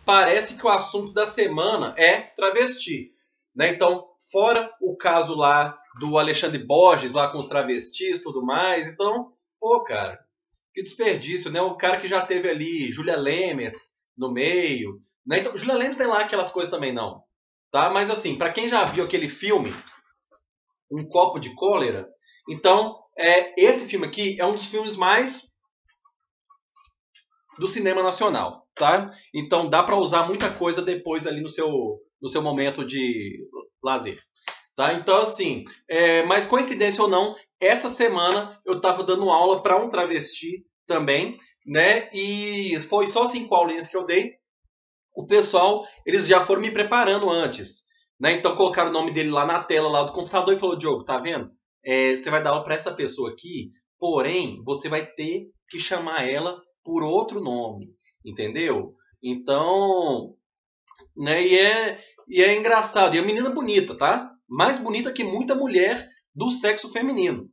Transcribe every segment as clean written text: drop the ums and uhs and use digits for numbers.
parece que o assunto da semana é travesti, né? Então, fora o caso lá do Alexandre Borges, lá com os travestis e tudo mais. Então, pô, cara, que desperdício, né? O cara que já teve ali Julia Lemets no meio, né? Então, Julia Lemets tem lá aquelas coisas também não, tá? Mas assim, para quem já viu aquele filme, Um Copo de Cólera, então, esse filme aqui é um dos filmes mais do cinema nacional, tá? Então dá para usar muita coisa depois ali no seu momento de lazer, tá? Então assim, mas coincidência ou não, essa semana eu estava dando aula para um travesti também, né? E foi só 5 aulinhas que eu dei. O pessoal, eles já foram me preparando antes, né? Então colocaram o nome dele lá na tela lá do computador e falou: Diogo, tá vendo? Você vai dar aula para essa pessoa aqui, porém você vai ter que chamar ela por outro nome, entendeu? Então, né? E é engraçado. E a menina bonita, tá? Mais bonita que muita mulher do sexo feminino,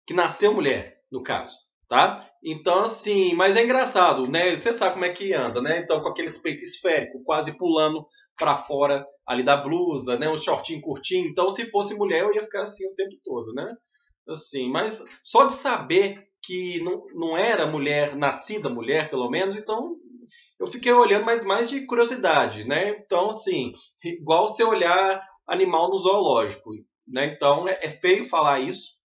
que nasceu mulher, no caso, tá? Então, assim, mas é engraçado, né? Você sabe como é que anda, né? Então, com aqueles peitos esféricos, quase pulando para fora ali da blusa, né? Um shortinho curtinho. Então, se fosse mulher, eu ia ficar assim o tempo todo, né? Assim, mas só de saber que não era mulher, nascida mulher, pelo menos, então eu fiquei olhando, mas mais de curiosidade, né? Então, assim, igual você olhar animal no zoológico, né? Então, é feio falar isso,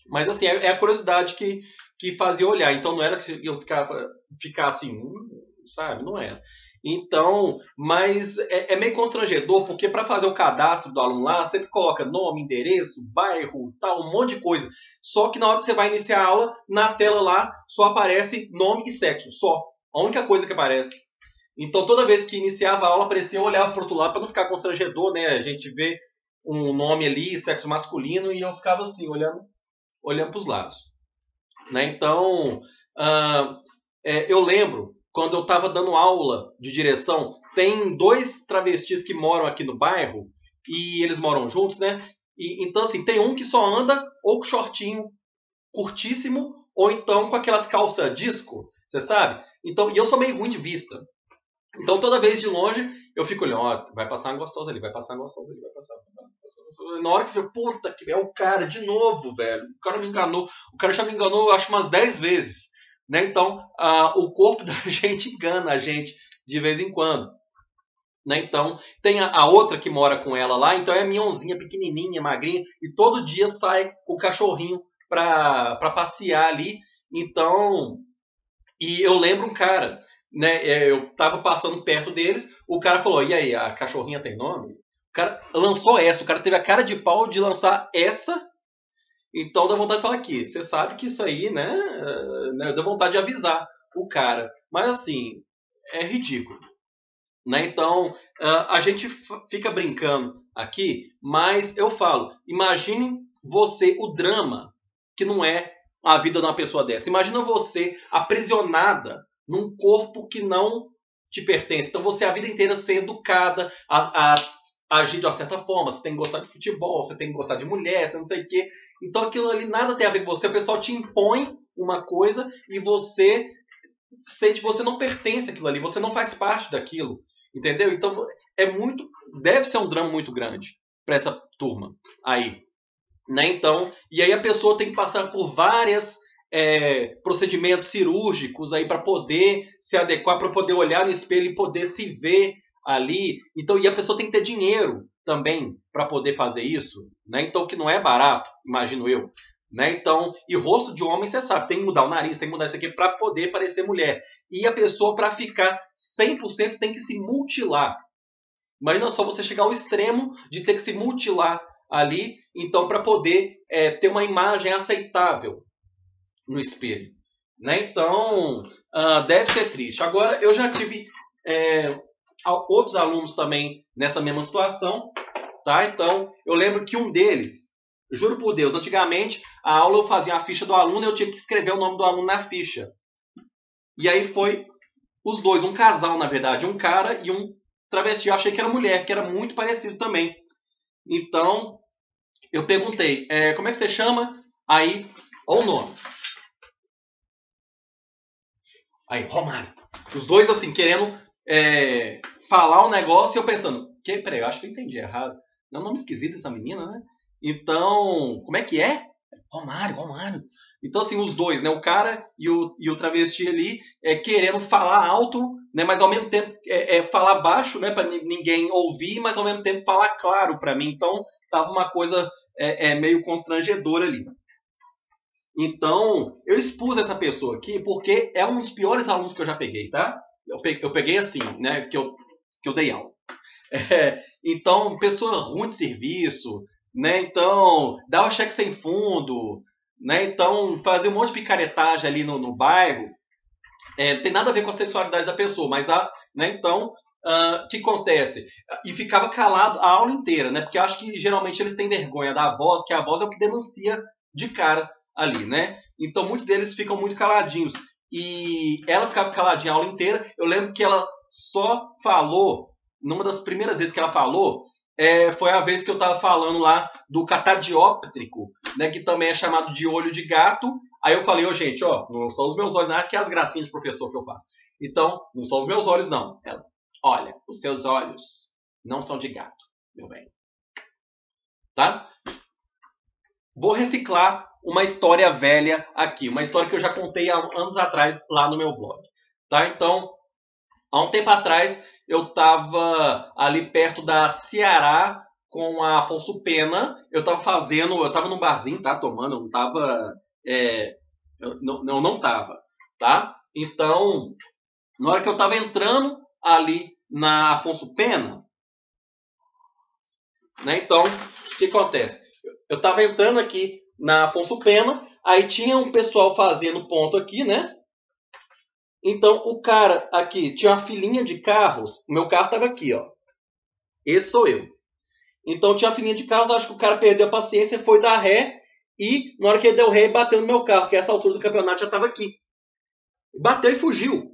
mas assim, é a curiosidade que fazia olhar. Então não era que eu ficar assim, sabe? Não era. Então, mas é meio constrangedor, porque para fazer o cadastro do aluno lá, você coloca nome, endereço, bairro, tal, um monte de coisa. Só que na hora que você vai iniciar a aula, na tela lá só aparece nome e sexo, só. A única coisa que aparece. Então toda vez que iniciava a aula, aparecia, eu olhava para o outro lado para não ficar constrangedor, né? A gente vê um nome ali, sexo masculino, e eu ficava assim, olhando para os lados, né? Então, uh, eu lembro quando eu estava dando aula de direção, tem 2 travestis que moram aqui no bairro e eles moram juntos, né? E então assim, tem um que só anda ou com shortinho curtíssimo ou então com aquelas calças disco, você sabe? Então, e eu sou meio ruim de vista. Então toda vez de longe eu fico olhando, ó, vai passar uma gostosa ali, vai passar uma gostosa ali, vai passar. Na hora que eu, puta que é o cara de novo, velho. O cara me enganou. O cara já me enganou, acho, umas 10 vezes. Né? Então, o corpo da gente engana a gente de vez em quando. Né? Então, tem a outra que mora com ela lá, então é minhonzinha, pequenininha, magrinha, e todo dia sai com o cachorrinho pra passear ali. Então, e eu lembro um cara, né? Eu tava passando perto deles, o cara falou: e aí, a cachorrinha tem nome? O cara lançou essa, o cara teve a cara de pau de lançar essa. Então dá vontade de falar aqui. Você sabe que isso aí, né? Dá vontade de avisar o cara. Mas assim, é ridículo. Né? Então, a gente fica brincando aqui, mas eu falo, imagine você, o drama que não é a vida de uma pessoa dessa. Imagina você aprisionada num corpo que não te pertence. Então você a vida inteira ser educada a agir de uma certa forma. Você tem que gostar de futebol, você tem que gostar de mulher, você não sei o quê. Então aquilo ali nada tem a ver com você. O pessoal te impõe uma coisa e você sente que você não pertence àquilo ali, você não faz parte daquilo. Entendeu? Então deve ser um drama muito grande para essa turma aí, né? Então, e aí a pessoa tem que passar por vários procedimentos cirúrgicos aí para poder se adequar, para poder olhar no espelho e poder se ver ali. Então, e a pessoa tem que ter dinheiro também para poder fazer isso, né? Então, que não é barato, imagino eu. Né? Então, e rosto de homem, você sabe, tem que mudar o nariz, tem que mudar isso aqui para poder parecer mulher. E a pessoa, para ficar 100%, tem que se mutilar. Imagina só você chegar ao extremo de ter que se mutilar ali, então, para poder ter uma imagem aceitável no espelho. Né? Então, deve ser triste. Agora, eu já tive outros alunos também nessa mesma situação. Tá? Então, eu lembro que um deles, juro por Deus, antigamente a aula eu fazia a ficha do aluno e eu tinha que escrever o nome do aluno na ficha. E aí foi os dois, um casal na verdade, um cara e um travesti. Eu achei que era mulher, que era muito parecido também. Então, eu perguntei, como é que você chama? Aí, olha o nome. Aí, Romário. Os dois assim, querendo falar um negócio e eu pensando, peraí, eu acho que eu entendi errado. Não é um nome esquisito essa menina, né? Então, como é que é? Romário, Romário. Então, assim, os dois, né? O cara e o travesti ali querendo falar alto, né? Mas ao mesmo tempo falar baixo, né? Para ninguém ouvir, mas ao mesmo tempo falar claro para mim. Então, tava uma coisa meio constrangedora ali. Então, eu expus essa pessoa aqui porque é um dos piores alunos que eu já peguei, tá? Eu peguei assim, né? Que eu dei aula. Então, pessoa ruim de serviço, né? Então, dava cheque sem fundo, né? Então, fazia um monte de picaretagem ali no bairro. Tem nada a ver com a sexualidade da pessoa, mas né? Então, o que acontece? E ficava calado a aula inteira, né? Porque eu acho que geralmente eles têm vergonha da voz, que a voz é o que denuncia de cara ali, né? Então, muitos deles ficam muito caladinhos. E ela ficava caladinha a aula inteira. Eu lembro que ela só falou, numa das primeiras vezes que ela falou, foi a vez que eu estava falando lá do catadióptrico, né, que também é chamado de olho de gato. Aí eu falei, gente, não são os meus olhos, não é que as gracinhas de professor que eu faço. Então, não são os meus olhos, não. Ela, olha, os seus olhos não são de gato, meu bem. Tá? Vou reciclar uma história velha aqui, uma história que eu já contei há anos atrás lá no meu blog. Tá? Então, há um tempo atrás, eu estava ali perto da Ceará com a Afonso Pena. Eu estava num barzinho, tá? Tomando, eu não estava. Eu não estava, tá? Então, na hora que eu estava entrando ali na Afonso Pena, né? Então, o que acontece? Eu estava entrando aqui na Afonso Pena, aí tinha um pessoal fazendo ponto aqui, né? Então, o cara aqui tinha uma filinha de carros. O meu carro estava aqui, ó. Esse sou eu. Então, tinha uma filinha de carros. Acho que o cara perdeu a paciência, foi dar ré. E, na hora que ele deu ré, bateu no meu carro, que essa altura do campeonato já estava aqui. Bateu e fugiu.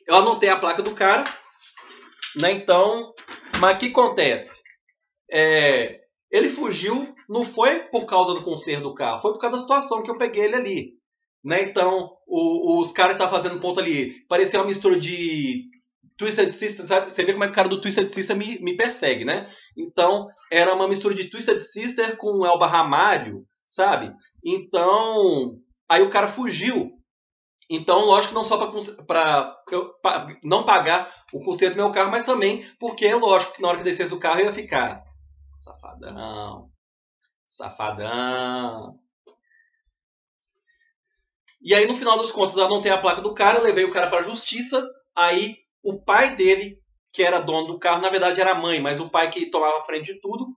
Eu anotei a placa do cara. Né? Então, mas o que acontece? Ele fugiu, não foi por causa do conserto do carro, foi por causa da situação que eu peguei ele ali. Né? Então, os caras que estavam fazendo ponto ali, parecia uma mistura de Twisted Sister, sabe? Você vê como é que o cara do Twisted Sister me persegue, né? Então, era uma mistura de Twisted Sister com Elba Ramalho, sabe? Então, aí o cara fugiu. Então, lógico que não só para eu não pagar o conserto do meu carro, mas também porque é lógico que na hora que descesse do carro eu ia ficar safadão, safadão. E aí, no final dos contos, eu anotei a placa do cara, levei o cara para a justiça. Aí, o pai dele, que era dono do carro, na verdade era a mãe, mas o pai que tomava frente de tudo,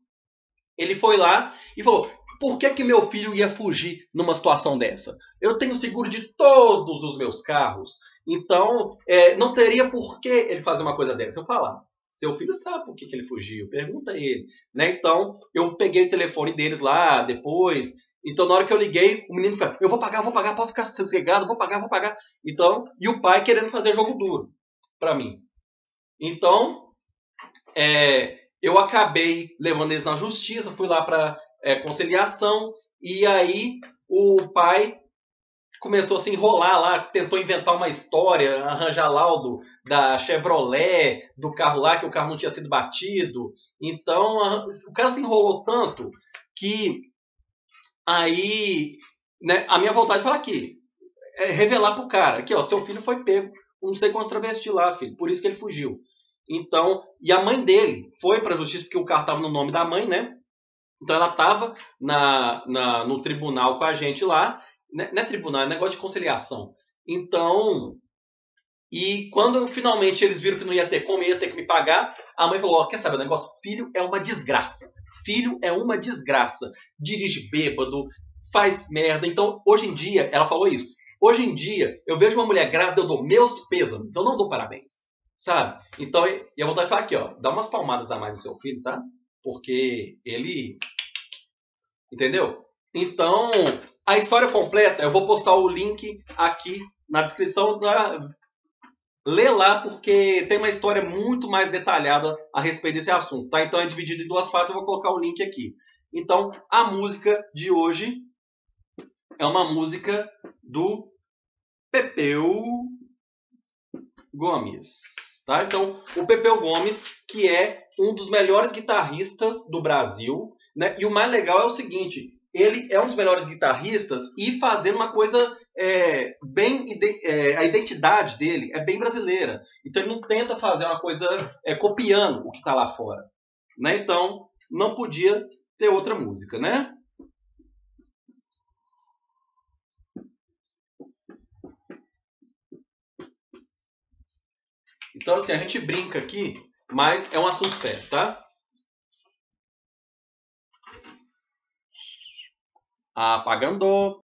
ele foi lá e falou: por que meu filho ia fugir numa situação dessa? Eu tenho seguro de todos os meus carros, então não teria por que ele fazer uma coisa dessa. Eu falar, seu filho sabe por que ele fugiu, pergunta a ele. Né? Então, eu peguei o telefone deles lá depois. Então, na hora que eu liguei, o menino falou: eu vou pagar, pode ficar sossegado, vou pagar. Então, e o pai querendo fazer jogo duro para mim. Então, eu acabei levando eles na justiça, fui lá para conciliação, e aí o pai começou a se enrolar lá, tentou inventar uma história, arranjar laudo da Chevrolet, do carro lá, que o carro não tinha sido batido. Então, o cara se enrolou tanto que aí, né, a minha vontade de falar aqui, revelar pro cara, aqui ó, seu filho foi pego, não sei quantos travesti lá, filho, por isso que ele fugiu. Então, e a mãe dele foi para a justiça porque o carro estava no nome da mãe, né? Então ela estava no tribunal com a gente lá. Não é tribunal, é negócio de conciliação. Então, e quando finalmente eles viram que não ia ter como, ia ter que me pagar, a mãe falou: quer saber o negócio? Filho é uma desgraça. Filho é uma desgraça. Dirige bêbado, faz merda. Então, hoje em dia, ela falou isso. Hoje em dia, eu vejo uma mulher grávida, eu dou meus pêsames. Eu não dou parabéns. Sabe? Então, e a vontade de falar aqui, ó, dá umas palmadas a mais no seu filho, tá? Porque ele... Entendeu? Então, a história completa, eu vou postar o link aqui na descrição. Lê lá, porque tem uma história muito mais detalhada a respeito desse assunto, tá? Então é dividido em duas partes, eu vou colocar o link aqui. Então, a música de hoje é uma música do Pepeu Gomes. Tá? Então, o Pepeu Gomes, que é um dos melhores guitarristas do Brasil, né? E o mais legal é o seguinte, ele é um dos melhores guitarristas e fazendo uma coisa a identidade dele é bem brasileira. Então ele não tenta fazer uma coisa copiando o que está lá fora. Né? Então, não podia ter outra música, né? Então, assim, a gente brinca aqui, mas é um assunto sério, tá? Apagando.